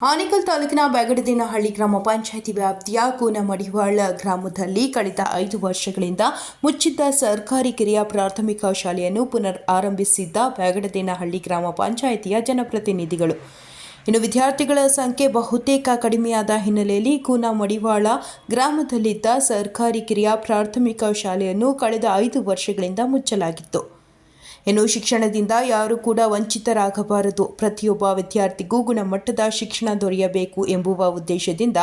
ಆನೇಕಲ್ ತಾಲೂಕಿನ ಬ್ಯಾಗಡದೇನಹಳ್ಳಿ ಗ್ರಾಮ ಪಂಚಾಯಿತಿ ವ್ಯಾಪ್ತಿಯ ಕೂನಮಡಿವಾಳ ಗ್ರಾಮದಲ್ಲಿ ಕಳೆದ 5 ವರ್ಷಗಳಿಂದ ಮುಚ್ಚಿದ್ದ ಸರ್ಕಾರಿ ಕಿರಿಯ ಪ್ರಾಥಮಿಕ ಶಾಲೆಯನ್ನು ಪುನರ್ ಆರಂಭಿಸಿದ್ದ ಬ್ಯಾಗಡದೇನಹಳ್ಳಿ ಗ್ರಾಮ ಪಂಚಾಯಿತಿಯ ಜನಪ್ರತಿನಿಧಿಗಳು. ಇನ್ನು ವಿದ್ಯಾರ್ಥಿಗಳ ಸಂಖ್ಯೆ ಬಹುತೇಕ ಕಡಿಮೆಯಾದ ಹಿನ್ನೆಲೆಯಲ್ಲಿ ಕೂನಮಡಿವಾಳ ಗ್ರಾಮದಲ್ಲಿದ್ದ ಸರ್ಕಾರಿ ಕಿರಿಯ ಪ್ರಾಥಮಿಕ ಶಾಲೆಯನ್ನು ಕಳೆದ 5 ವರ್ಷಗಳಿಂದ ಮುಚ್ಚಲಾಗಿತ್ತು. ಇನ್ನು ಶಿಕ್ಷಣದಿಂದ ಯಾರೂ ಕೂಡ ವಂಚಿತರಾಗಬಾರದು, ಪ್ರತಿಯೊಬ್ಬ ವಿದ್ಯಾರ್ಥಿಗೂ ಗುಣಮಟ್ಟದ ಶಿಕ್ಷಣ ದೊರೆಯಬೇಕು ಎಂಬುವ ಉದ್ದೇಶದಿಂದ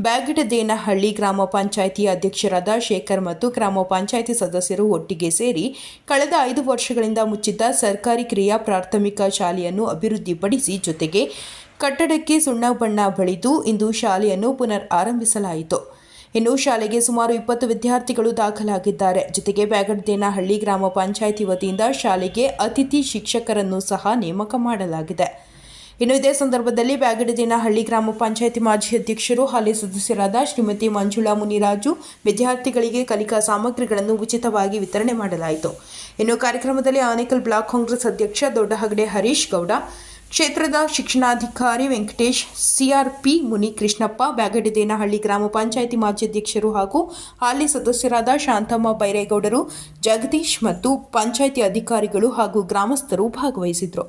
ಬ್ಯಾಗಡದೇನಹಳ್ಳಿ ಗ್ರಾಮ ಪಂಚಾಯಿತಿ ಅಧ್ಯಕ್ಷರಾದ ಶೇಖರ್ ಮತ್ತು ಗ್ರಾಮ ಪಂಚಾಯಿತಿ ಸದಸ್ಯರು ಒಟ್ಟಿಗೆ ಸೇರಿ ಕಳೆದ 5 ವರ್ಷಗಳಿಂದ ಮುಚ್ಚಿದ್ದ ಸರ್ಕಾರಿ ಕಿರಿಯ ಪ್ರಾಥಮಿಕ ಶಾಲೆಯನ್ನು ಅಭಿವೃದ್ಧಿಪಡಿಸಿ ಜೊತೆಗೆ ಕಟ್ಟಡಕ್ಕೆ ಸುಣ್ಣ ಬಣ್ಣ ಬಳಿದು ಇಂದು ಶಾಲೆಯನ್ನು ಪುನರ್ ಆರಂಭಿಸಲಾಯಿತು. ಇನ್ನು ಶಾಲೆಗೆ ಸುಮಾರು 20 ವಿದ್ಯಾರ್ಥಿಗಳು ದಾಖಲಾಗಿದ್ದಾರೆ. ಜೊತೆಗೆ ಬ್ಯಾಗಡದೇನಹಳ್ಳಿ ಗ್ರಾಮ ಪಂಚಾಯಿತಿ ವತಿಯಿಂದ ಶಾಲೆಗೆ ಅತಿಥಿ ಶಿಕ್ಷಕರನ್ನು ಸಹ ನೇಮಕ ಮಾಡಲಾಗಿದೆ. ಇನ್ನು ಇದೇ ಸಂದರ್ಭದಲ್ಲಿ ಬ್ಯಾಗಡದೇನಹಳ್ಳಿ ಗ್ರಾಮ ಪಂಚಾಯಿತಿ ಮಾಜಿ ಅಧ್ಯಕ್ಷರು ಹಾಲಿ ಸದಸ್ಯರಾದ ಶ್ರೀಮತಿ ಮಂಜುಳಾ ಮುನಿರಾಜು ವಿದ್ಯಾರ್ಥಿಗಳಿಗೆ ಕಲಿಕಾ ಸಾಮಗ್ರಿಗಳನ್ನು ಉಚಿತವಾಗಿ ವಿತರಣೆ ಮಾಡಲಾಯಿತು. ಇನ್ನು ಕಾರ್ಯಕ್ರಮದಲ್ಲಿ ಆನೇಕಲ್ ಬ್ಲಾಕ್ ಕಾಂಗ್ರೆಸ್ ಅಧ್ಯಕ್ಷ ದೊಡ್ಡಹಗಡೆ ಹರೀಶ್ ಗೌಡ, ಕ್ಷೇತ್ರದ ಶಿಕ್ಷಣಾಧಿಕಾರಿ ವೆಂಕಟೇಶ್, ಸಿಆರ್ಪಿ ಮುನಿಕೃಷ್ಣಪ್ಪ, ಬ್ಯಾಗಡದೇನಹಳ್ಳಿ ಗ್ರಾಮ ಪಂಚಾಯಿತಿ ಮಾಜಿ ಅಧ್ಯಕ್ಷರು ಹಾಗೂ ಹಾಲಿ ಸದಸ್ಯರಾದ ಶಾಂತಮ್ಮ ಬೈರೇಗೌಡರು, ಜಗದೀಶ್ ಮತ್ತು ಪಂಚಾಯಿತಿ ಅಧಿಕಾರಿಗಳು ಹಾಗೂ ಗ್ರಾಮಸ್ಥರು ಭಾಗವಹಿಸಿದರು.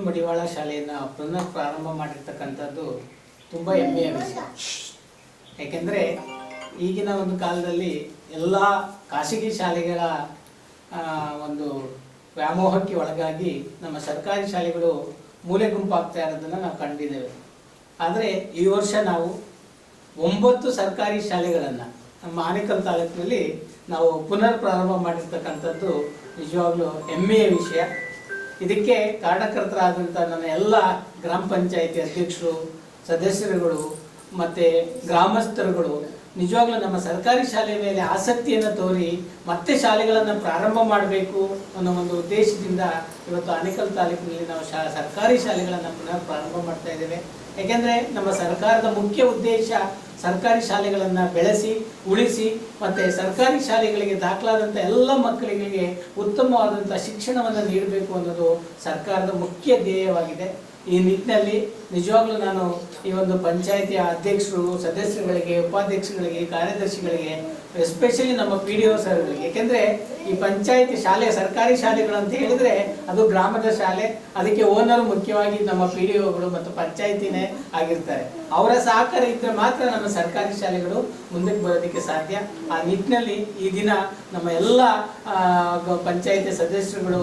ಮಡಿವಾಳ ಶಾಲೆಯನ್ನು ಪುನಃ ಪ್ರಾರಂಭ ಮಾಡಿರ್ತಕ್ಕಂಥದ್ದು ತುಂಬ ಹೆಮ್ಮೆಯ ವಿಷಯ. ಯಾಕೆಂದರೆ ಈಗಿನ ಒಂದು ಕಾಲದಲ್ಲಿ ಎಲ್ಲ ಖಾಸಗಿ ಶಾಲೆಗಳ ಒಂದು ವ್ಯಾಮೋಹಕ್ಕೆ ಒಳಗಾಗಿ ನಮ್ಮ ಸರ್ಕಾರಿ ಶಾಲೆಗಳು ಮೂಲೆ ಗುಂಪಾಗ್ತಾ ಇರೋದನ್ನು ನಾವು ಕಂಡಿದ್ದೇವೆ. ಆದರೆ ಈ ವರ್ಷ ನಾವು 9 ಸರ್ಕಾರಿ ಶಾಲೆಗಳನ್ನು ನಮ್ಮ ಆನೇಕಲ್ ತಾಲೂಕಿನಲ್ಲಿ ನಾವು ಪುನರ್ ಪ್ರಾರಂಭ ಮಾಡಿರ್ತಕ್ಕಂಥದ್ದು ನಿಜವಾಗ್ಲೂ ಹೆಮ್ಮೆಯ ವಿಷಯ. ಇದಕ್ಕೆ ಕಾರಣಕರ್ತರಾದಂಥ ನನ್ನ ಎಲ್ಲ ಗ್ರಾಮ ಪಂಚಾಯಿತಿ ಅಧ್ಯಕ್ಷರು, ಸದಸ್ಯರುಗಳು ಮತ್ತು ಗ್ರಾಮಸ್ಥರುಗಳು ನಿಜವಾಗ್ಲೂ ನಮ್ಮ ಸರ್ಕಾರಿ ಶಾಲೆ ಮೇಲೆ ಆಸಕ್ತಿಯನ್ನು ತೋರಿ ಮತ್ತೆ ಶಾಲೆಗಳನ್ನು ಪ್ರಾರಂಭ ಮಾಡಬೇಕು ಅನ್ನೋ ಒಂದು ಉದ್ದೇಶದಿಂದ ಇವತ್ತು ಆನೇಕಲ್ ತಾಲೂಕಿನಲ್ಲಿ ನಾವು ಸರ್ಕಾರಿ ಶಾಲೆಗಳನ್ನು ಪುನಃ ಪ್ರಾರಂಭ ಮಾಡ್ತಾ ಇದ್ದೇವೆ. ಯಾಕೆಂದರೆ ನಮ್ಮ ಸರ್ಕಾರದ ಮುಖ್ಯ ಉದ್ದೇಶ ಸರ್ಕಾರಿ ಶಾಲೆಗಳನ್ನು ಬೆಳೆಸಿ ಉಳಿಸಿ ಮತ್ತು ಸರ್ಕಾರಿ ಶಾಲೆಗಳಿಗೆ ದಾಖಲಾದಂಥ ಎಲ್ಲ ಮಕ್ಕಳಿಗೆ ಉತ್ತಮವಾದಂಥ ಶಿಕ್ಷಣವನ್ನು ನೀಡಬೇಕು ಅನ್ನೋದು ಸರ್ಕಾರದ ಮುಖ್ಯ ಧ್ಯೇಯವಾಗಿದೆ. ಈ ನಿಟ್ಟಿನಲ್ಲಿ ನಿಜವಾಗ್ಲೂ ನಾನು ಈ ಒಂದು ಪಂಚಾಯಿತಿಯ ಅಧ್ಯಕ್ಷರು, ಸದಸ್ಯರುಗಳಿಗೆ, ಉಪಾಧ್ಯಕ್ಷರುಗಳಿಗೆ, ಕಾರ್ಯದರ್ಶಿಗಳಿಗೆ ಎಸ್ಪೆಷಲಿ ನಮ್ಮ PDO ಸರ್ಗಳಿಗೆ. ಏಕೆಂದರೆ ಈ ಪಂಚಾಯತಿ ಶಾಲೆ, ಸರ್ಕಾರಿ ಶಾಲೆಗಳು ಅಂತ ಹೇಳಿದ್ರೆ ಅದು ಗ್ರಾಮದ ಶಾಲೆ, ಅದಕ್ಕೆ ಓನರ್ ಮುಖ್ಯವಾಗಿ ನಮ್ಮ PDOಗಳು ಮತ್ತು ಪಂಚಾಯತಿನೇ ಆಗಿರ್ತಾರೆ. ಅವರ ಸಹಕಾರ ಇದ್ದರೆ ಮಾತ್ರ ನಮ್ಮ ಸರ್ಕಾರಿ ಶಾಲೆಗಳು ಮುಂದಕ್ಕೆ ಬರೋದಕ್ಕೆ ಸಾಧ್ಯ. ಆ ನಿಟ್ಟಿನಲ್ಲಿ ಈ ದಿನ ನಮ್ಮ ಎಲ್ಲ ಪಂಚಾಯತಿ ಸದಸ್ಯರುಗಳು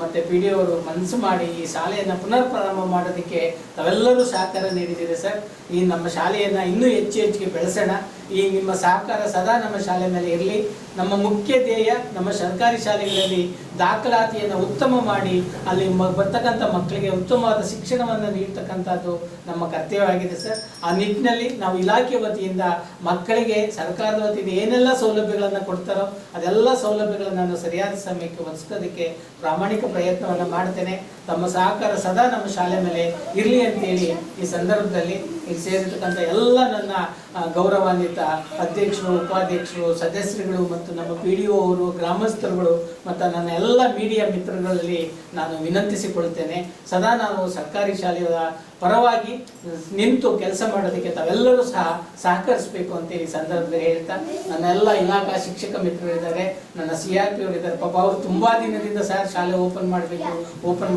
ಮತ್ತು PDOವರು ಮನಸ್ಸು ಮಾಡಿ ಈ ಶಾಲೆಯನ್ನು ಪುನರ್ ಪ್ರಾರಂಭ ಮಾಡೋದಕ್ಕೆ ತಾವೆಲ್ಲರೂ ಸಹಕಾರ ನೀಡಿದ್ದೀರಿ ಸರ್. ಈ ನಮ್ಮ ಶಾಲೆಯನ್ನು ಇನ್ನೂ ಹೆಚ್ಚಿಗೆ ಬೆಳೆಸೋಣ. ಈ ನಿಮ್ಮ ಸಹಕಾರ ಸದಾ ನಮ್ಮ ಶಾಲೆ ಮೇಲೆ ಇರಲಿ. ನಮ್ಮ ಮುಖ್ಯ ಧ್ಯೇಯ ನಮ್ಮ ಸರ್ಕಾರಿ ಶಾಲೆಗಳಲ್ಲಿ ದಾಖಲಾತಿಯನ್ನು ಉತ್ತಮ ಮಾಡಿ ಅಲ್ಲಿ ಬರ್ತಕ್ಕಂಥ ಮಕ್ಕಳಿಗೆ ಉತ್ತಮವಾದ ಶಿಕ್ಷಣವನ್ನು ನೀಡ್ತಕ್ಕಂಥದ್ದು ನಮ್ಮ ಕರ್ತವ್ಯವಾಗಿದೆ ಸರ್. ಆ ನಿಟ್ಟಿನಲ್ಲಿ ನಾವು ಇಲಾಖೆ ವತಿಯಿಂದ ಮಕ್ಕಳಿಗೆ ಸರ್ಕಾರದ ವತಿಯಿಂದ ಏನೆಲ್ಲ ಸೌಲಭ್ಯಗಳನ್ನು ಕೊಡ್ತಾರೋ ಅದೆಲ್ಲ ಸೌಲಭ್ಯಗಳನ್ನು ನಾನು ಸರಿಯಾದ ಸಮಯಕ್ಕೆ ಒದಗಿಸೋದಕ್ಕೆ ಪ್ರಾಮಾಣಿಕ ಪ್ರಯತ್ನವನ್ನು ಮಾಡ್ತೇನೆ. ತಮ್ಮ ಸಹಕಾರ ಸದಾ ನಮ್ಮ ಶಾಲೆ ಮೇಲೆ ಇರಲಿ ಅಂತೇಳಿ ಈ ಸಂದರ್ಭದಲ್ಲಿ ಇಲ್ಲಿ ಸೇರಿರ್ತಕ್ಕಂಥ ಎಲ್ಲ ನನ್ನ ಗೌರವಾನ್ವಿತ ಅಧ್ಯಕ್ಷರು, ಉಪಾಧ್ಯಕ್ಷರು, ಸದಸ್ಯರುಗಳು ಮತ್ತು ನಮ್ಮ PDO ಅವರು, ಗ್ರಾಮಸ್ಥರುಗಳು ಮತ್ತು ನನ್ನ ಎಲ್ಲ ಮೀಡಿಯಾ ಮಿತ್ರಗಳಲ್ಲಿ ನಾನು ವಿನಂತಿಸಿಕೊಳ್ಳುತ್ತೇನೆ. ಸದಾ ನಾವು ಸರ್ಕಾರಿ ಶಾಲೆಯ ಪರವಾಗಿ ನಿಂತು ಕೆಲಸ ಮಾಡೋದಕ್ಕೆ ತಾವೆಲ್ಲರೂ ಸಹ ಸಹಕರಿಸಬೇಕು ಅಂತ ಈ ಸಂದರ್ಭದಲ್ಲಿ ಹೇಳ್ತಾ, ನನ್ನ ಎಲ್ಲ ಇಲಾಖಾ ಶಿಕ್ಷಕ ಮಿತ್ರರಿದ್ದಾರೆ, ನನ್ನ CRP ಅವರಿದ್ದಾರೆ. ಪಾಪ ಅವರು ತುಂಬಾ ದಿನದಿಂದ ಸಹ ಶಾಲೆ ಓಪನ್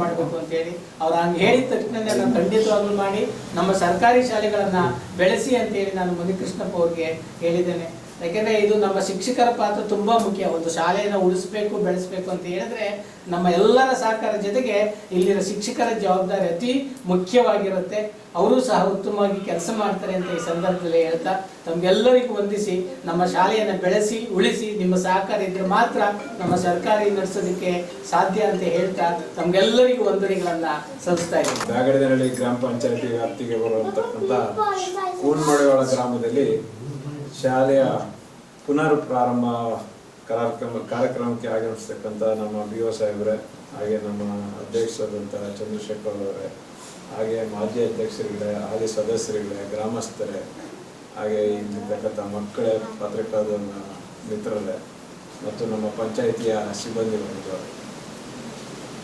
ಮಾಡಬೇಕು ಅಂತೇಳಿ ಅವ್ರು ಹಂಗೆ ಹೇಳಿದ ತಕ್ಷಣ ನಾನು ಖಂಡಿತವಾಗ್ಲೂ ಮಾಡಿ ನಮ್ಮ ಸರ್ಕಾರಿ ಶಾಲೆಗಳನ್ನು ಬೆಳೆಸಿ ಅಂತೇಳಿ ನಾನು ಮುನಿಕೃಷ್ಣಪ್ಪ ಅವ್ರಿಗೆ ಹೇಳಿದ್ದೇನೆ. ಯಾಕೆಂದರೆ ಇದು ನಮ್ಮ ಶಿಕ್ಷಕರ ಪಾತ್ರ ತುಂಬ ಮುಖ್ಯ. ಒಂದು ಶಾಲೆಯನ್ನು ಉಳಿಸ್ಬೇಕು, ಬೆಳೆಸಬೇಕು ಅಂತ ಹೇಳಿದ್ರೆ ನಮ್ಮ ಎಲ್ಲರ ಸಹಕಾರ ಜೊತೆಗೆ ಇಲ್ಲಿನ ಶಿಕ್ಷಕರ ಜವಾಬ್ದಾರಿ ಅತಿ ಮುಖ್ಯವಾಗಿರುತ್ತೆ. ಅವರು ಸಹ ಉತ್ತಮವಾಗಿ ಕೆಲಸ ಮಾಡ್ತಾರೆ ಅಂತ ಈ ಸಂದರ್ಭದಲ್ಲಿ ಹೇಳ್ತಾ ತಮಗೆಲ್ಲರಿಗೂ ವಂದಿಸಿ ನಮ್ಮ ಶಾಲೆಯನ್ನು ಬೆಳೆಸಿ ಉಳಿಸಿ ನಿಮ್ಮ ಸಹಕಾರ ಇದ್ದರೆ ಮಾತ್ರ ನಮ್ಮ ಸರ್ಕಾರಿ ನಡೆಸೋದಕ್ಕೆ ಸಾಧ್ಯ ಅಂತ ಹೇಳ್ತಾ ತಮಗೆಲ್ಲರಿಗೂ ವಂದನೆಗಳನ್ನು ಸಲ್ಲಿಸ್ತಾ ಇದ್ದೀನಿ. ಬ್ಯಾಗಡದಹಳ್ಳಿ ಗ್ರಾಮ ಪಂಚಾಯತಿ ವ್ಯಾಪ್ತಿಗೆ ಬರುವಂತಕ್ಕಂಥ ಕೂನ್ಮಡೆವಾಳ ಗ್ರಾಮದಲ್ಲಿ ಶಾಲೆಯ ಪುನರ್ ಪ್ರಾರಂಭ ಕಾರ್ಯಕ್ರಮಕ್ಕೆ ಆಗಮಿಸ್ತಕ್ಕಂಥ ನಮ್ಮ BO ಸಾಹೇಬ್ರೆ, ಹಾಗೆ ನಮ್ಮ ಅಧ್ಯಕ್ಷರಾದಂಥ ಚಂದ್ರಶೇಖರ್ ಅವರೇ, ಹಾಗೆ ಮಾಜಿ ಅಧ್ಯಕ್ಷರುಗಳೇ, ಹಾಗೆ ಸದಸ್ಯರುಗಳೇ, ಗ್ರಾಮಸ್ಥರೇ, ಹಾಗೆ ಇಲ್ಲಿರ್ತಕ್ಕಂಥ ಮಕ್ಕಳೇ, ಪತ್ರಿಕಾದ ಮಿತ್ರರೇ ಮತ್ತು ನಮ್ಮ ಪಂಚಾಯಿತಿಯ ಸಿಬ್ಬಂದಿಗಳು,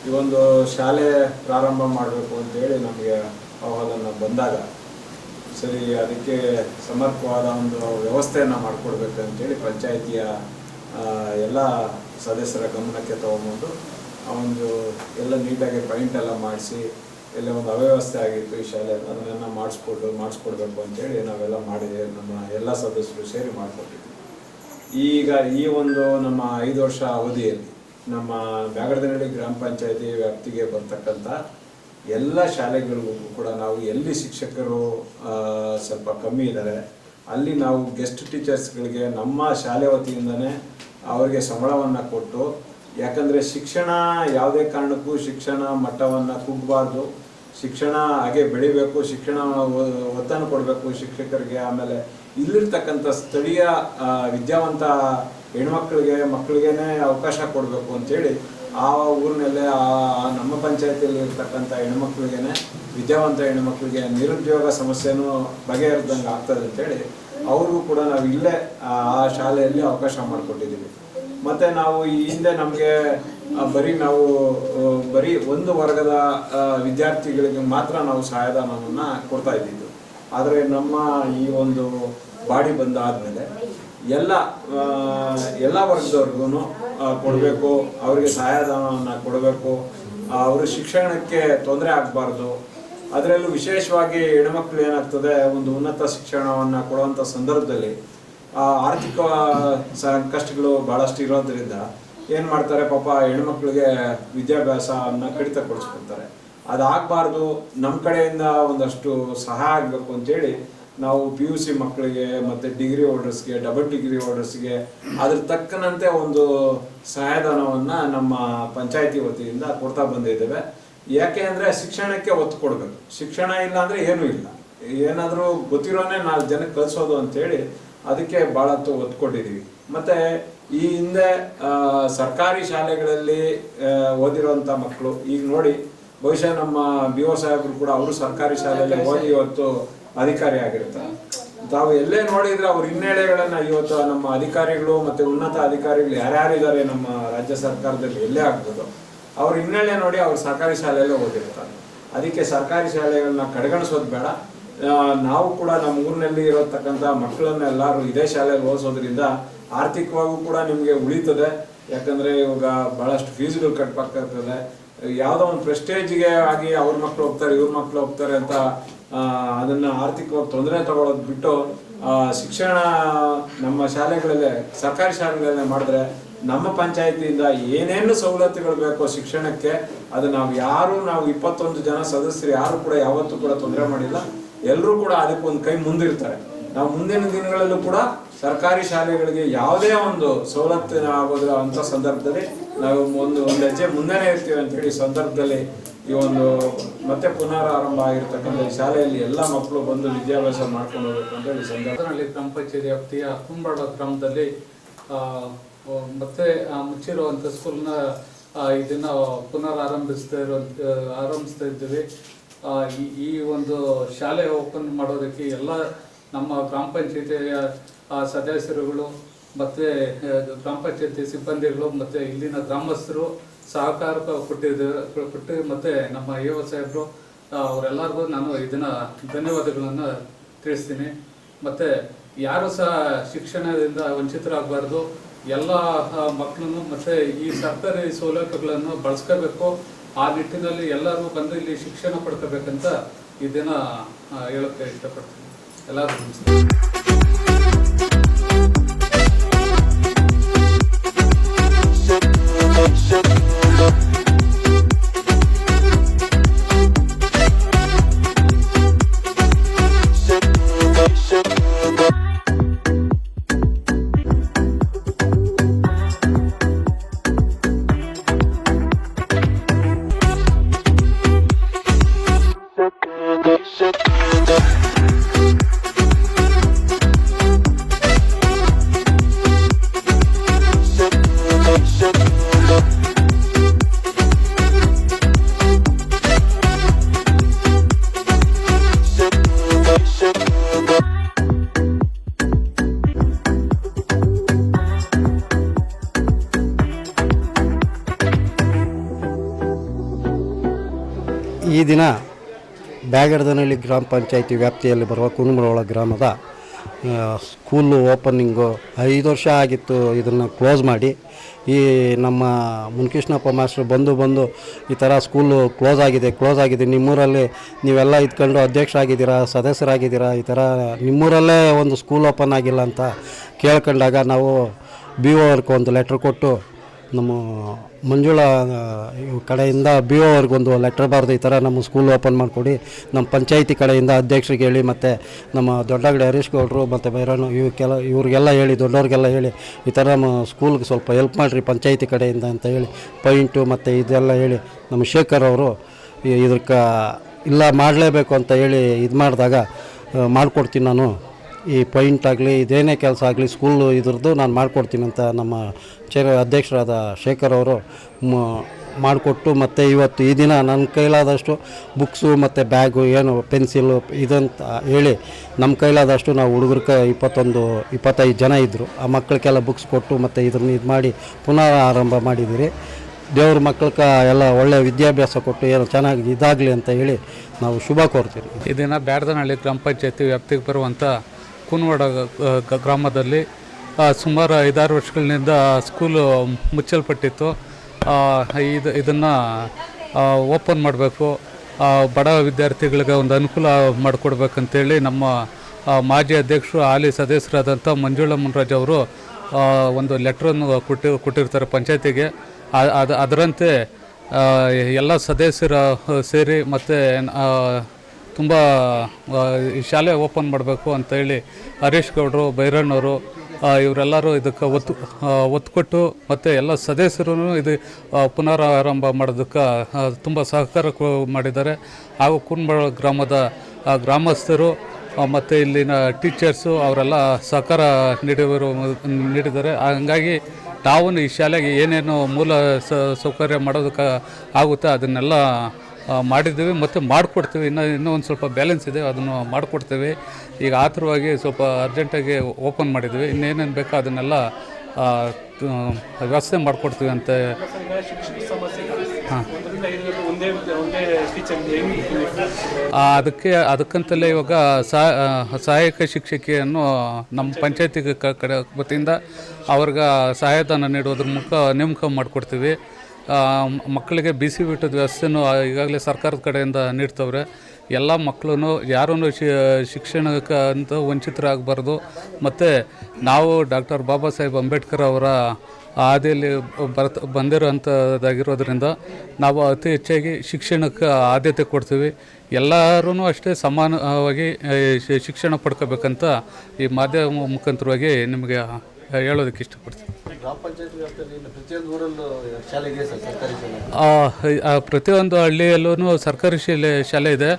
ಈ ಒಂದು ಶಾಲೆ ಪ್ರಾರಂಭ ಮಾಡಬೇಕು ಅಂತೇಳಿ ನಮಗೆ ಆಹ್ವಾನ ಬಂದಾಗ ಸರಿ ಅದಕ್ಕೆ ಸಮರ್ಪಕವಾದ ಒಂದು ವ್ಯವಸ್ಥೆಯನ್ನು ಮಾಡಿಕೊಡ್ಬೇಕಂತೇಳಿ ಪಂಚಾಯಿತಿಯ ಎಲ್ಲ ಸದಸ್ಯರ ಗಮನಕ್ಕೆ ತಗೊಂಡು ಆ ಒಂದು ಎಲ್ಲ ನೀಟಾಗಿ ಪೈಂಟ್ ಎಲ್ಲ ಮಾಡಿಸಿ ಎಲ್ಲ ಒಂದು ಅವ್ಯವಸ್ಥೆ ಆಗಿತ್ತು ಈ ಶಾಲೆ, ಅದನ್ನೆಲ್ಲ ಮಾಡಿಸ್ಕೊಡ್ಬೇಕು ಅಂತೇಳಿ ನಾವೆಲ್ಲ ಮಾಡಿದೆ. ನಮ್ಮ ಎಲ್ಲ ಸದಸ್ಯರು ಸೇರಿ ಮಾಡಿಕೊಟ್ಟಿದ್ವಿ. ಈಗ ಈ ಒಂದು ನಮ್ಮ 5 ವರ್ಷ ಅವಧಿಯಲ್ಲಿ ನಮ್ಮ ಬ್ಯಾಗಡದಹಳ್ಳಿ ಗ್ರಾಮ ಪಂಚಾಯತಿ ವ್ಯಾಪ್ತಿಗೆ ಬರ್ತಕ್ಕಂಥ ಎಲ್ಲ ಶಾಲೆಗಳಿಗೂ ಕೂಡ ನಾವು ಎಲ್ಲಿ ಶಿಕ್ಷಕರು ಸ್ವಲ್ಪ ಕಮ್ಮಿ ಇದ್ದಾರೆ ಅಲ್ಲಿ ನಾವು ಗೆಸ್ಟ್ ಟೀಚರ್ಸ್ಗಳಿಗೆ ನಮ್ಮ ಶಾಲೆ ವತಿಯಿಂದನೇ ಅವರಿಗೆ ಸಂಬಳವನ್ನು ಕೊಟ್ಟು, ಯಾಕಂದರೆ ಶಿಕ್ಷಣ ಯಾವುದೇ ಕಾರಣಕ್ಕೂ ಶಿಕ್ಷಣ ಮಟ್ಟವನ್ನು ಕುಗ್ಗಬಾರ್ದು, ಶಿಕ್ಷಣ ಹಾಗೆ ಬೆಳಿಬೇಕು, ಶಿಕ್ಷಣ ಒತ್ತನ್ನು ಕೊಡಬೇಕು ಶಿಕ್ಷಕರಿಗೆ. ಆಮೇಲೆ ಇಲ್ಲಿರ್ತಕ್ಕಂಥ ಸ್ಥಳೀಯ ವಿದ್ಯಾವಂತ ಮಕ್ಕಳಿಗೇನೆ ಅವಕಾಶ ಕೊಡಬೇಕು ಅಂತೇಳಿ ಆ ಊರಿನಲ್ಲೇ ನಮ್ಮ ಪಂಚಾಯತಿಯಲ್ಲಿ ಇರ್ತಕ್ಕಂಥ ಹೆಣ್ಮಕ್ಳಿಗೇನೆ, ವಿದ್ಯಾವಂತ ಹೆಣ್ಮಕ್ಳಿಗೆ ನಿರುದ್ಯೋಗ ಸಮಸ್ಯೆನೂ ಬಗೆಹರಿದಂಗೆ ಆಗ್ತದೆ ಅಂತೇಳಿ ಅವ್ರಿಗೂ ಕೂಡ ನಾವು ಇಲ್ಲೇ ಆ ಶಾಲೆಯಲ್ಲಿ ಅವಕಾಶ ಮಾಡಿಕೊಟ್ಟಿದ್ದೀವಿ. ಮತ್ತು ನಾವು ಈ ಹಿಂದೆ ನಮಗೆ ಬರೀ ಒಂದು ವರ್ಗದ ವಿದ್ಯಾರ್ಥಿಗಳಿಗೆ ಮಾತ್ರ ನಾವು ಸಹಾಯಧನವನ್ನು ಕೊಡ್ತಾ ಇದ್ದಿದ್ದು. ಆದರೆ ನಮ್ಮ ಈ ಒಂದು ಬಾಡಿ ಬಂದಾದಮೇಲೆ ಎಲ್ಲ ವರ್ಗದವ್ರಿಗೂ ಕೊಡಬೇಕು, ಅವರಿಗೆ ಸಹಾಯಧನವನ್ನು ಕೊಡಬೇಕು, ಅವ್ರ ಶಿಕ್ಷಣಕ್ಕೆ ತೊಂದರೆ ಆಗಬಾರ್ದು. ಅದರಲ್ಲೂ ವಿಶೇಷವಾಗಿ ಹೆಣ್ಮಕ್ಳು ಏನಾಗ್ತದೆ, ಒಂದು ಉನ್ನತ ಶಿಕ್ಷಣವನ್ನು ಕೊಡುವಂಥ ಸಂದರ್ಭದಲ್ಲಿ ಆರ್ಥಿಕ ಸಂಕಷ್ಟಗಳು ಭಾಳಷ್ಟು ಇರೋದ್ರಿಂದ ಏನು ಮಾಡ್ತಾರೆ, ಪಾಪ ಹೆಣ್ಮಕ್ಳಿಗೆ ವಿದ್ಯಾಭ್ಯಾಸವನ್ನು ಕಡಿತಗೊಳಿಸ್ಕೊಳ್ತಾರೆ. ಅದಾಗಬಾರ್ದು, ನಮ್ಮ ಕಡೆಯಿಂದ ಒಂದಷ್ಟು ಸಹಾಯ ಆಗಬೇಕು ಅಂತೇಳಿ ನಾವು PUC ಮಕ್ಕಳಿಗೆ ಮತ್ತು ಡಿಗ್ರಿ ಹೋಲ್ಡರ್ಸ್ಗೆ, ಡಬಲ್ ಡಿಗ್ರಿ ಹೋಲ್ಡರ್ಸ್ಗೆ ಅದ್ರ ತಕ್ಕನಂತೆ ಒಂದು ಸಹಾಯಧನವನ್ನು ನಮ್ಮ ಪಂಚಾಯತಿ ವತಿಯಿಂದ ಕೊಡ್ತಾ ಬಂದಿದ್ದೇವೆ. ಯಾಕೆ ಅಂದರೆ ಶಿಕ್ಷಣಕ್ಕೆ ಒತ್ತು ಕೊಡಬೇಕು. ಶಿಕ್ಷಣ ಇಲ್ಲ ಅಂದರೆ ಏನೂ ಇಲ್ಲ, ಏನಾದರೂ ಗೊತ್ತಿರೋನೇ 4 ಜನಕ್ಕೆ ಕಲಿಸೋದು ಅಂತೇಳಿ ಅದಕ್ಕೆ ಭಾಳ ಒತ್ತು ಕೊಟ್ಟಿದ್ದೀವಿ. ಮತ್ತು ಈ ಹಿಂದೆ ಸರ್ಕಾರಿ ಶಾಲೆಗಳಲ್ಲಿ ಓದಿರೋಂಥ ಮಕ್ಕಳು ಈಗ ನೋಡಿ, ಬಹುಶಃ ನಮ್ಮ BO ಸಾಹೇಬರು ಕೂಡ ಅವರು ಸರ್ಕಾರಿ ಶಾಲೆಯಲ್ಲಿ ಓದಿ ಇವತ್ತು ಅಧಿಕಾರಿ ಆಗಿರ್ತಾರೆ. ತಾವು ಎಲ್ಲೇ ನೋಡಿದ್ರೆ ಅವ್ರ ಹಿನ್ನೆಲೆಗಳನ್ನು ಇವತ್ತು ನಮ್ಮ ಅಧಿಕಾರಿಗಳು ಮತ್ತು ಉನ್ನತ ಅಧಿಕಾರಿಗಳು ಯಾರ್ಯಾರಿದ್ದಾರೆ ನಮ್ಮ ರಾಜ್ಯ ಸರ್ಕಾರದಲ್ಲಿ ಎಲ್ಲೇ ಆಗ್ಬೋದು, ಅವ್ರ ಹಿನ್ನೆಲೆ ನೋಡಿ ಅವ್ರು ಸರ್ಕಾರಿ ಶಾಲೆಯಲ್ಲೇ ಓದಿರ್ತಾರೆ. ಅದಕ್ಕೆ ಸರ್ಕಾರಿ ಶಾಲೆಗಳನ್ನ ಕಡೆಗಣಿಸೋದು ಬೇಡ. ನಾವು ಕೂಡ ನಮ್ಮ ಊರಿನಲ್ಲಿ ಇರತಕ್ಕಂಥ ಮಕ್ಕಳನ್ನ ಎಲ್ಲರೂ ಇದೇ ಶಾಲೆಯಲ್ಲಿ ಓದಿಸೋದ್ರಿಂದ ಆರ್ಥಿಕವಾಗೂ ಕೂಡ ನಿಮಗೆ ಉಳಿತದೆ. ಯಾಕಂದರೆ ಇವಾಗ ಭಾಳಷ್ಟು ಫೀಸ್ಗಳು ಕಟ್ಟಬೇಕಾಗ್ತದೆ. ಯಾವುದೋ ಒಂದು ಪ್ರೆಸ್ಟೇಜ್ಗೆ ಆಗಿ ಅವ್ರ ಮಕ್ಕಳು ಹೋಗ್ತಾರೆ, ಇವ್ರ ಮಕ್ಕಳು ಹೋಗ್ತಾರೆ ಅಂತ ಅದನ್ನು ಆರ್ಥಿಕವಾಗಿ ತೊಂದರೆ ತಗೊಳ್ಳೋದು ಬಿಟ್ಟು ಶಿಕ್ಷಣ ನಮ್ಮ ಶಾಲೆಗಳಲ್ಲೇ, ಸರ್ಕಾರಿ ಶಾಲೆಗಳಲ್ಲೇ ಮಾಡಿದ್ರೆ ನಮ್ಮ ಪಂಚಾಯತಿಯಿಂದ ಏನೇನು ಸವಲತ್ತುಗಳು ಬೇಕೋ ಶಿಕ್ಷಣಕ್ಕೆ ಅದು ನಾವು 21 ಜನ ಸದಸ್ಯರು ಯಾರು ಕೂಡ ಯಾವತ್ತೂ ಕೂಡ ತೊಂದರೆ ಮಾಡಿಲ್ಲ. ಎಲ್ಲರೂ ಕೂಡ ಅದಕ್ಕೊಂದು ಕೈ ಮುಂದಿರ್ತಾರೆ. ನಾವು ಮುಂದಿನ ದಿನಗಳಲ್ಲೂ ಕೂಡ ಸರ್ಕಾರಿ ಶಾಲೆಗಳಿಗೆ ಯಾವುದೇ ಒಂದು ಸವಲತ್ತು ಆಗೋದು ಅಂತ ಸಂದರ್ಭದಲ್ಲಿ ನಾವು ಒಂದು ಹೆಜ್ಜೆ ಮುಂದೆನೇ ಇರ್ತೀವಿ ಅಂತೇಳಿ ಸಂದರ್ಭದಲ್ಲಿ ಈ ಒಂದು ಮತ್ತೆ ಪುನರಾರಂಭ ಆಗಿರ್ತಕ್ಕಂಥ ಈ ಶಾಲೆಯಲ್ಲಿ ಎಲ್ಲ ಮಕ್ಕಳು ಬಂದು ವಿದ್ಯಾಭ್ಯಾಸ ಮಾಡ್ಕೊಂಡು ಹೋಗ್ಬೇಕು ಅಂತೇಳಿ ಸಂದರ್ಭದಲ್ಲಿ ಗ್ರಾಮ ಪಂಚಾಯತಿ ವ್ಯಾಪ್ತಿಯ ಕುಂಬಾಡ ಗ್ರಾಮದಲ್ಲಿ ಮತ್ತೆ ಮುಚ್ಚಿರುವಂಥ ಸ್ಕೂಲ್ನ ಇದನ್ನು ಆರಂಭಿಸ್ತಾ ಇದ್ದೀವಿ. ಈ ಒಂದು ಶಾಲೆ ಓಪನ್ ಮಾಡೋದಕ್ಕೆ ಎಲ್ಲ ನಮ್ಮ ಗ್ರಾಮ ಪಂಚಾಯತಿಯ ಸದಸ್ಯರುಗಳು ಮತ್ತು ಗ್ರಾಮ ಪಂಚಾಯತಿ ಸಿಬ್ಬಂದಿಗಳು ಮತ್ತು ಇಲ್ಲಿನ ಗ್ರಾಮಸ್ಥರು ಸಹಕಾರ ಕೊಟ್ಟು ಮತ್ತು ನಮ್ಮ AO ಸಾಹೇಬರು ಅವರೆಲ್ಲರಿಗೂ ನಾನು ಇದನ್ನು ಧನ್ಯವಾದಗಳನ್ನು ತಿಳಿಸ್ತೀನಿ. ಮತ್ತು ಯಾರು ಸಹ ಶಿಕ್ಷಣದಿಂದ ವಂಚಿತರಾಗಬಾರ್ದು. ಎಲ್ಲ ಮಕ್ಕಳನ್ನು ಮತ್ತು ಈ ಸರ್ಕಾರಿ ಸೌಲಭ್ಯಗಳನ್ನು ಬಳಸ್ಕೋಬೇಕು. ಆ ನಿಟ್ಟಿನಲ್ಲಿ ಎಲ್ಲರೂ ಬಂದು ಇಲ್ಲಿ ಶಿಕ್ಷಣ ಪಡ್ಕೋಬೇಕಂತ ಇದನ್ನು ಹೇಳೋಕ್ಕೆ ಇಷ್ಟಪಡ್ತೀನಿ. ಎಲ್ಲರೂ ಈ ದಿನ ಬ್ಯಾಗಡದನಹಳ್ಳಿ ಗ್ರಾಮ ಪಂಚಾಯಿತಿ ವ್ಯಾಪ್ತಿಯಲ್ಲಿ ಬರುವ ಕುನುಮರೊಳ ಗ್ರಾಮದ ಸ್ಕೂಲು ಓಪನಿಂಗು 5 ವರ್ಷ ಆಗಿತ್ತು. ಇದನ್ನು ಕ್ಲೋಸ್ ಮಾಡಿ ಈ ನಮ್ಮ ಮುನ್ಕೃಷ್ಣಪ್ಪ ಮಾಸ್ಟ್ರು ಬಂದು ಈ ಥರ ಸ್ಕೂಲು ಕ್ಲೋಸ್ ಆಗಿದೆ, ನಿಮ್ಮೂರಲ್ಲಿ ನೀವೆಲ್ಲ ಇದ್ಕೊಂಡು ಅಧ್ಯಕ್ಷರಾಗಿದ್ದೀರಾ, ಸದಸ್ಯರಾಗಿದ್ದೀರಾ, ಈ ಥರ ನಿಮ್ಮೂರಲ್ಲೇ ಒಂದು ಸ್ಕೂಲ್ ಓಪನ್ ಆಗಿಲ್ಲ ಅಂತ ಕೇಳ್ಕೊಂಡಾಗ ನಾವು BO ಅವ್ರಿಗೆ ಒಂದು ಲೆಟ್ರ್ ಕೊಟ್ಟು ನಮ್ಮ ಮಂಜುಳಾ ಕಡೆಯಿಂದ BO ಅವ್ರಿಗೊಂದು ಲೆಟ್ರ್ ಬರೆದು ಈ ಥರ ನಮ್ಮ ಸ್ಕೂಲ್ ಓಪನ್ ಮಾಡಿಕೊಡಿ, ನಮ್ಮ ಪಂಚಾಯಿತಿ ಕಡೆಯಿಂದ ಅಧ್ಯಕ್ಷರಿಗೆ ಹೇಳಿ ಮತ್ತು ನಮ್ಮ ದೊಡ್ಡಗಡೆ ಹರೀಶ್ ಗೌಡರು ಮತ್ತು ಬೈರಣ್ಣ ಇವ್ರಿಗೆಲ್ಲ ಹೇಳಿ, ದೊಡ್ಡವ್ರಿಗೆಲ್ಲ ಹೇಳಿ ಈ ಥರ ನಮ್ಮ ಸ್ಕೂಲ್ಗೆ ಸ್ವಲ್ಪ ಹೆಲ್ಪ್ ಮಾಡಿರಿ ಪಂಚಾಯಿತಿ ಕಡೆಯಿಂದ ಅಂತ ಹೇಳಿ ಪೈಂಟು ಮತ್ತು ಇದೆಲ್ಲ ಹೇಳಿ ನಮ್ಮ ಶೇಖರ್ ಅವರು ಇದಕ್ಕೆ ಇಲ್ಲ ಮಾಡಲೇಬೇಕು ಅಂತ ಹೇಳಿ ಇದು ಮಾಡಿದಾಗ ಮಾಡಿಕೊಡ್ತೀನಿ ನಾನು, ಈ ಪೈಂಟ್ ಆಗಲಿ ಇದೇನೇ ಕೆಲಸ ಆಗಲಿ ಸ್ಕೂಲು ಇದ್ರದ್ದು ನಾನು ಮಾಡಿಕೊಡ್ತೀನಿ ಅಂತ ನಮ್ಮ ಅಧ್ಯಕ್ಷರಾದ ಶೇಖರ್ ಅವರು ಮಾಡಿಕೊಟ್ಟು ಮತ್ತು ಇವತ್ತು ಈ ದಿನ ನನ್ನ ಕೈಲಾದಷ್ಟು ಬುಕ್ಸು ಮತ್ತು ಬ್ಯಾಗು ಏನು ಪೆನ್ಸಿಲು ಇದಂತ ಹೇಳಿ ನಮ್ಮ ಕೈಲಾದಷ್ಟು ನಾವು ಹುಡುಗರಿಗೆ 25 ಜನ ಇದ್ದರು, ಆ ಮಕ್ಕಳಿಗೆಲ್ಲ ಬುಕ್ಸ್ ಕೊಟ್ಟು ಮತ್ತು ಇದನ್ನು ಇದು ಮಾಡಿ ಪುನಃ ಆರಂಭ ಮಾಡಿದ್ದೀರಿ. ದೇವ್ರ ಮಕ್ಕಳಿಗೆ ಎಲ್ಲ ಒಳ್ಳೆಯ ವಿದ್ಯಾಭ್ಯಾಸ ಕೊಟ್ಟು ಏನು ಚೆನ್ನಾಗಿ ಇದಾಗಲಿ ಅಂತ ಹೇಳಿ ನಾವು ಶುಭ ಕೋರ್ತೀವಿ. ಈ ದಿನ ಬ್ಯಾಡದನಹಳ್ಳಿ ಗ್ರಾಮ ಪಂಚಾಯತಿ ವ್ಯಾಪ್ತಿಗೆ ಬರುವಂಥ ಕುನವಾಡ ಗ್ರಾಮದಲ್ಲಿ ಸುಮಾರು 5-6 ವರ್ಷಗಳಿಂದ ಸ್ಕೂಲು ಮುಚ್ಚಲ್ಪಟ್ಟಿತ್ತು. ಇದನ್ನು ಓಪನ್ ಮಾಡಬೇಕು, ಬಡ ವಿದ್ಯಾರ್ಥಿಗಳಿಗೆ ಒಂದು ಅನುಕೂಲ ಮಾಡಿಕೊಡ್ಬೇಕಂತೇಳಿ ನಮ್ಮ ಮಾಜಿ ಅಧ್ಯಕ್ಷರು ಹಾಲಿ ಸದಸ್ಯರಾದಂಥ ಮಂಜುಳಾ ಮುನ್ರಾಜ್ ಅವರು ಒಂದು ಲೆಟ್ರನ್ನು ಕೊಟ್ಟಿರ್ತಾರೆ ಪಂಚಾಯತಿಗೆ. ಅದರಂತೆ ಎಲ್ಲ ಸದಸ್ಯರ ಸೇರಿ ಮತ್ತು ತುಂಬ ಈ ಶಾಲೆ ಓಪನ್ ಮಾಡಬೇಕು ಅಂತೇಳಿ ಹರೀಶ್ ಗೌಡರು, ಬೈರಣ್ಣವರು ಇವರೆಲ್ಲರೂ ಇದಕ್ಕೆ ಒತ್ತು ಕೊಟ್ಟು ಮತ್ತು ಎಲ್ಲ ಸದಸ್ಯರು ಇದು ಪುನರಾರಂಭ ಮಾಡೋದಕ್ಕೆ ತುಂಬ ಸಹಕಾರ ಮಾಡಿದ್ದಾರೆ. ಹಾಗೂ ಕುನ್ಬಳ ಗ್ರಾಮದ ಗ್ರಾಮಸ್ಥರು ಮತ್ತು ಇಲ್ಲಿನ ಟೀಚರ್ಸು ಅವರೆಲ್ಲ ಸಹಕಾರ ನೀಡಿದ್ದಾರೆ. ಹಾಗಾಗಿ ನಾವು ಈ ಶಾಲೆಗೆ ಏನೇನು ಮೂಲ ಸೌಕರ್ಯ ಮಾಡೋದಕ್ಕೆ ಆಗುತ್ತೆ ಅದನ್ನೆಲ್ಲ ಮಾಡಿದ್ದೀವಿ ಮತ್ತು ಮಾಡಿಕೊಡ್ತೀವಿ. ಇನ್ನೂ ಒಂದು ಸ್ವಲ್ಪ ಬ್ಯಾಲೆನ್ಸ್ ಇದೆ, ಅದನ್ನು ಮಾಡಿಕೊಡ್ತೀವಿ. ಈಗ ಆತುರವಾಗಿ ಸ್ವಲ್ಪ ಅರ್ಜೆಂಟಾಗಿ ಓಪನ್ ಮಾಡಿದ್ದೀವಿ. ಇನ್ನೇನೇನು ಬೇಕೋ ಅದನ್ನೆಲ್ಲ ವ್ಯವಸ್ಥೆ ಮಾಡಿಕೊಡ್ತೀವಿ ಅಂತ. ಹಾಂ, ಅದಕ್ಕಂತಲೇ ಇವಾಗ ಸಹಾಯಕ ಶಿಕ್ಷಕಿಯನ್ನು ನಮ್ಮ ಪಂಚಾಯತಿ ಕಡೆ ವತಿಯಿಂದ ಅವ್ರಿಗೆ ಸಹಾಯಧನ ನೀಡೋದ್ರ ನೇಮಕ ಮಾಡಿಕೊಡ್ತೀವಿ. ಮಕ್ಕಳಿಗೆ ಬಿಸಿ ಊಟದ ವ್ಯವಸ್ಥೆನೂ ಈಗಾಗಲೇ ಸರ್ಕಾರದ ಕಡೆಯಿಂದ ನೀಡ್ತವ್ರೆ. ಎಲ್ಲ ಮಕ್ಕಳು ಯಾರೂ ಶಿಕ್ಷಣಕ್ಕೆ ಅಂತ ವಂಚಿತರಾಗಬಾರ್ದು. ಮತ್ತು ನಾವು ಡಾಕ್ಟರ್ ಬಾಬಾ ಸಾಹೇಬ್ ಅಂಬೇಡ್ಕರ್ ಅವರ ಹಾದಿಯಲ್ಲಿ ಬಂದಿರೋಂಥದ್ದಾಗಿರೋದ್ರಿಂದ ನಾವು ಅತಿ ಹೆಚ್ಚಾಗಿ ಶಿಕ್ಷಣಕ್ಕೆ ಆದ್ಯತೆ ಕೊಡ್ತೀವಿ. ಎಲ್ಲರೂ ಅಷ್ಟೇ ಸಮಾನವಾಗಿ ಶಿಕ್ಷಣ ಪಡ್ಕೋಬೇಕಂತ ಈ ಮಾಧ್ಯಮ ಮುಖಾಂತರವಾಗಿ ನಿಮಗೆ ಹೇಳೋದಕ್ಕೆ ಇಷ್ಟಪಡ್ತೀನಿ. ಗ್ರಾಮ ಪಂಚಾಯತ್ ವ್ಯಾಪ್ತಿಯಲ್ಲಿ ಪ್ರತಿಯೊಂದು ಊರಲ್ಲೂ ಶಾಲೆ ಇದೆ ಸರ್, ಸರ್ಕಾರಿ ಶಾಲೆ. ಪ್ರತಿಯೊಂದು ಹಳ್ಳಿಯಲ್ಲೂ ಸರ್ಕಾರಿ ಶಾಲೆ ಇದೆ.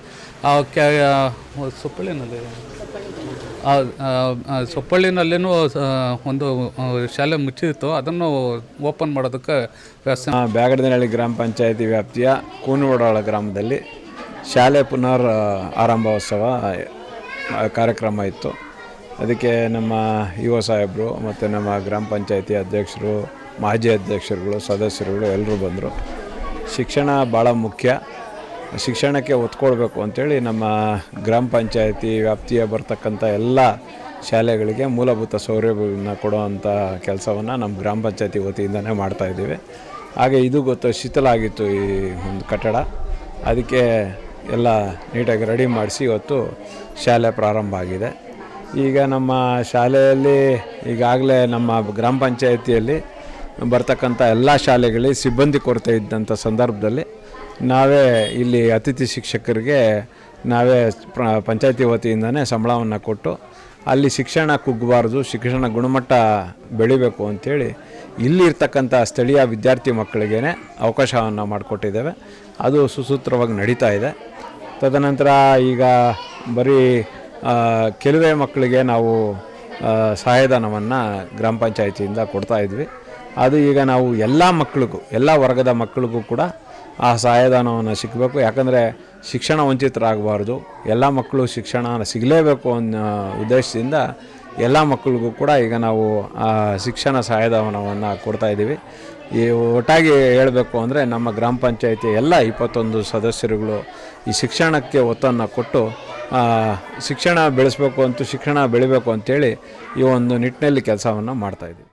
ಸೊಪ್ಪಳ್ಳಿನಲ್ಲಿನೂ ಒಂದು ಶಾಲೆ ಮುಚ್ಚಿತ್ತು, ಅದನ್ನು ಓಪನ್ ಮಾಡೋದಕ್ಕೆ ವ್ಯವಸ್ಥೆ. ಬ್ಯಾಗಡದನಹಳ್ಳಿ ಗ್ರಾಮ ಪಂಚಾಯತಿ ವ್ಯಾಪ್ತಿಯ ಕೂನವಡಾಳ ಗ್ರಾಮದಲ್ಲಿ ಶಾಲೆ ಪುನರ್ ಆರಂಭೋತ್ಸವ ಕಾರ್ಯಕ್ರಮ ಇತ್ತು. ಅದಕ್ಕೆ ನಮ್ಮ ಯುವ ಸಾಹೇಬರು ಮತ್ತು ನಮ್ಮ ಗ್ರಾಮ ಪಂಚಾಯತಿ ಅಧ್ಯಕ್ಷರು, ಮಾಜಿ ಅಧ್ಯಕ್ಷರುಗಳು, ಸದಸ್ಯರುಗಳು ಎಲ್ಲರೂ ಬಂದರು. ಶಿಕ್ಷಣ ಭಾಳ ಮುಖ್ಯ, ಶಿಕ್ಷಣಕ್ಕೆ ಒತ್ತು ಕೊಡಬೇಕು ಅಂಥೇಳಿ ನಮ್ಮ ಗ್ರಾಮ ಪಂಚಾಯತಿ ವ್ಯಾಪ್ತಿಯ ಬರ್ತಕ್ಕಂಥ ಎಲ್ಲ ಶಾಲೆಗಳಿಗೆ ಮೂಲಭೂತ ಸೌಲಭ್ಯಗಳನ್ನ ಕೊಡುವಂಥ ಕೆಲಸವನ್ನು ನಮ್ಮ ಗ್ರಾಮ ಪಂಚಾಯತಿ ವತಿಯಿಂದನೇ ಮಾಡ್ತಾಯಿದ್ದೀವಿ. ಹಾಗೆ ಇದು ಶಿಥಿಲ ಆಗಿತ್ತು ಈ ಒಂದು ಕಟ್ಟಡ, ಅದಕ್ಕೆ ಎಲ್ಲ ನೀಟಾಗಿ ರೆಡಿ ಮಾಡಿಸಿ ಇವತ್ತು ಶಾಲೆ ಪ್ರಾರಂಭ ಆಗಿದೆ. ಈಗ ನಮ್ಮ ಶಾಲೆಯಲ್ಲಿ ಈಗಾಗಲೇ ನಮ್ಮ ಗ್ರಾಮ ಪಂಚಾಯತಿಯಲ್ಲಿ ಬರ್ತಕ್ಕಂಥ ಎಲ್ಲ ಶಾಲೆಗಳಿಗೆ ಸಿಬ್ಬಂದಿ ಕೊರತೆ ಇದ್ದಂಥ ಸಂದರ್ಭದಲ್ಲಿ ನಾವೇ ಇಲ್ಲಿ ಅತಿಥಿ ಶಿಕ್ಷಕರಿಗೆ ನಾವೇ ಪಂಚಾಯತಿ ವತಿಯಿಂದನೇ ಸಂಬಳವನ್ನು ಕೊಟ್ಟು ಅಲ್ಲಿ ಶಿಕ್ಷಣ ಕುಗ್ಗಬಾರ್ದು, ಶಿಕ್ಷಣ ಗುಣಮಟ್ಟ ಬೆಳಿಬೇಕು ಅಂಥೇಳಿ ಇಲ್ಲಿರ್ತಕ್ಕಂಥ ಸ್ಥಳೀಯ ವಿದ್ಯಾರ್ಥಿ ಮಕ್ಕಳಿಗೇ ಅವಕಾಶವನ್ನು ಮಾಡಿಕೊಟ್ಟಿದ್ದೇವೆ. ಅದು ಸುಸೂತ್ರವಾಗಿ ನಡೀತಾ ಇದೆ. ತದನಂತರ ಈಗ ಬರೀ ಕೆಲವೇ ಮಕ್ಕಳಿಗೆ ನಾವು ಸಹಾಯಧನವನ್ನು ಗ್ರಾಮ ಪಂಚಾಯತಿಯಿಂದ ಕೊಡ್ತಾಯಿದ್ವಿ. ಅದು ಈಗ ನಾವು ಎಲ್ಲ ಮಕ್ಕಳಿಗೂ, ಎಲ್ಲ ವರ್ಗದ ಮಕ್ಕಳಿಗೂ ಕೂಡ ಆ ಸಹಾಯಧನವನ್ನು ಸಿಗಬೇಕು. ಯಾಕಂದರೆ ಶಿಕ್ಷಣ ವಂಚಿತರಾಗಬಾರ್ದು, ಎಲ್ಲ ಮಕ್ಕಳು ಶಿಕ್ಷಣ ಸಿಗಲೇಬೇಕು ಅನ್ನೋ ಉದ್ದೇಶದಿಂದ ಎಲ್ಲ ಮಕ್ಕಳಿಗೂ ಕೂಡ ಈಗ ನಾವು ಶಿಕ್ಷಣ ಸಹಾಯಧನವನ್ನು ಕೊಡ್ತಾಯಿದ್ದೀವಿ. ಈ ಒಟ್ಟಾಗಿ ಹೇಳಬೇಕು ಅಂದರೆ ನಮ್ಮ ಗ್ರಾಮ ಪಂಚಾಯತಿ ಎಲ್ಲ 21 ಸದಸ್ಯರುಗಳು ಈ ಶಿಕ್ಷಣಕ್ಕೆ ಒತ್ತನ್ನು ಕೊಟ್ಟು ಶಿಕ್ಷಣ ಬೆಳೆಸಬೇಕು ಶಿಕ್ಷಣ ಬೆಳಿಬೇಕು ಅಂಥೇಳಿ ಈ ಒಂದು ನಿಟ್ಟಿನಲ್ಲಿ ಕೆಲಸವನ್ನು ಮಾಡ್ತಾಯಿದ್ದೀವಿ.